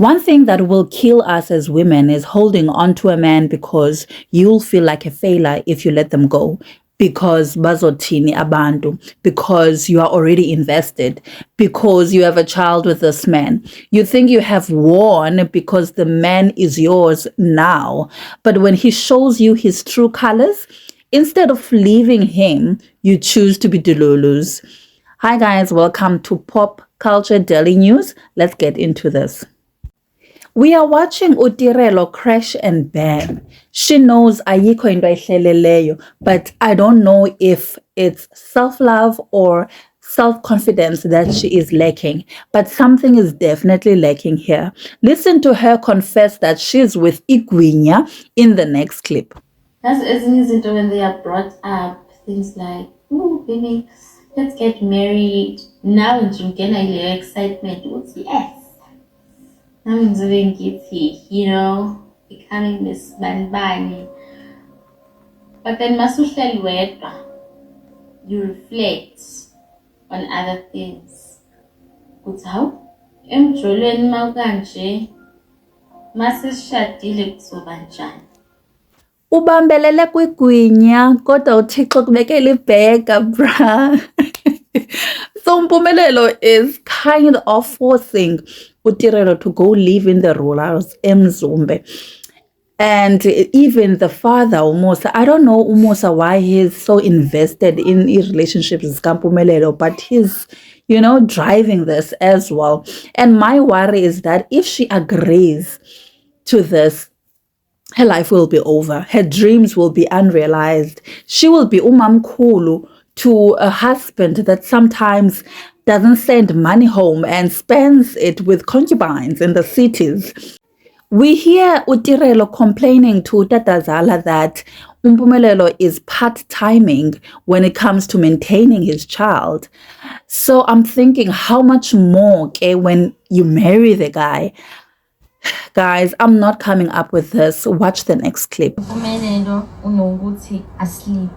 One thing that will kill us as women is holding on to a man because you'll feel like a failure if you let them go. Because bazothini abantu, because you are already invested, because you have a child with this man. You think you have won because the man is yours now. But when he shows you his true colors, instead of leaving him, you choose to be delulus. Hi guys, welcome to Pop Culture Daily News. Let's get into this. We are watching Utirelo crash and burn. She knows ayikho into ayihleleleyo, but I don't know if it's self-love or self-confidence that she is lacking. But something is definitely lacking here. Listen to her confess that she's with Igwinya in the next clip. That's ezinye when they are brought up, things like, "Oh, baby, let's get married." Now ungena ile excitement ukuthi yes. Now ngizobe ngithi, becoming Miss Banbani. But then masuhleli wedwa, you reflect on other things. Kuthi hawu, emjolweni mawukanje, masishadile kuzoba njani? Ubambelele kwigwinya kodwa uThixo kubekela ibheka bra. So Mpumelelo is kind of forcing Utirelo to go live in the rurals eMzumbe. And even the father, Umusa, I don't know Umusa why he's so invested in relationships with Mpumelelo, but he's, driving this as well. And my worry is that if she agrees to this, her life will be over. Her dreams will be unrealized. She will be umamkulu to a husband that sometimes doesn't send money home and spends it with concubines in the cities. We hear Utirelo complaining to Tatazala that Mpumelelo is part-timing when it comes to maintaining his child. So I'm thinking, how much more when you marry the guy? Guys, I'm not coming up with this. Watch the next clip. Mpumelelo unokuthi asleep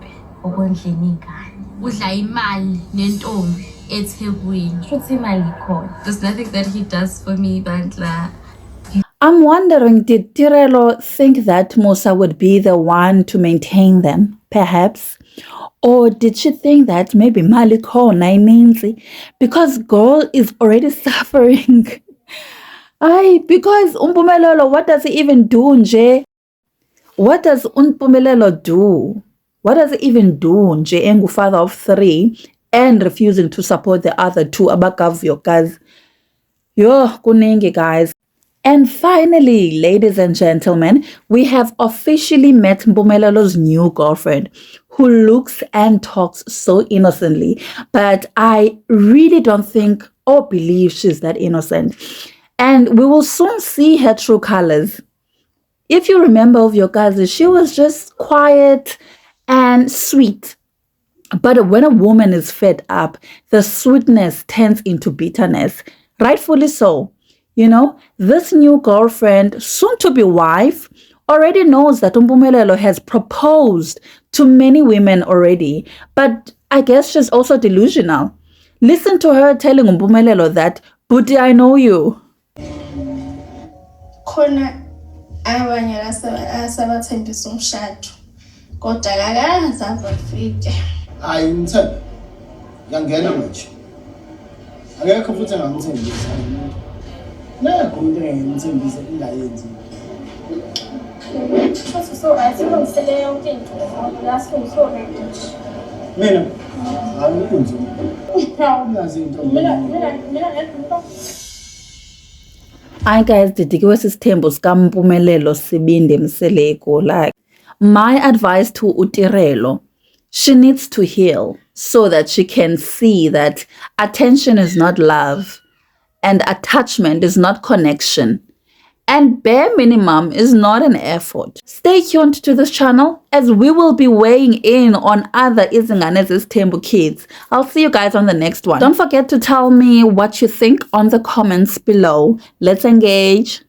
okwendleni ingane. Udla imali nentombi eThekwini. Futhi imali ikhona. There's nothing that he does for me, Bandla. I'm wondering, did Tirelo think that Musa would be the one to maintain them, perhaps? Or did she think that maybe Mali khona ininzi? Because girl is already suffering. Because Mpumelelo, what does he even do nje? What does Mpumelelo do? What does he even do nje engu father of 3 and refusing to support the other 2 abakavyo guys? Yo, kuningi guys. And finally, ladies and gentlemen, we have officially met Mpumelelo's new girlfriend, who looks and talks so innocently, but I really don't think or believe she's that innocent. And we will soon see her true colors. If you remember of your cousin, she was just quiet and sweet. But when a woman is fed up, the sweetness turns into bitterness. Rightfully so. This new girlfriend, soon to be wife, already knows that Mpumelelo has proposed to many women already. But I guess she's also delusional. Listen to her telling Mpumelelo that, "Buti, I know you." Khona abanye asabathembisa umshado kodwa akakaze azafike. Hayi umthemba ngiyangena manje akekho futhi engangithembisa nakho into engithembisa ingayenzi So asilungisele yonke into lasilungisele ready. mina angikunzi uyazi into Mina ngedwa. Hi guys, didikiwe sisithembu sikaMpumelelo Sibinde Mseleko. Like, my advice to Utirelo, she needs to heal so that she can see that attention is not love and attachment is not connection. And bare minimum is not an effort. Stay tuned to this channel as we will be weighing in on other Izingane's Tembu kids. I'll see you guys on the next one. Don't forget to tell me what you think on the comments below. Let's engage.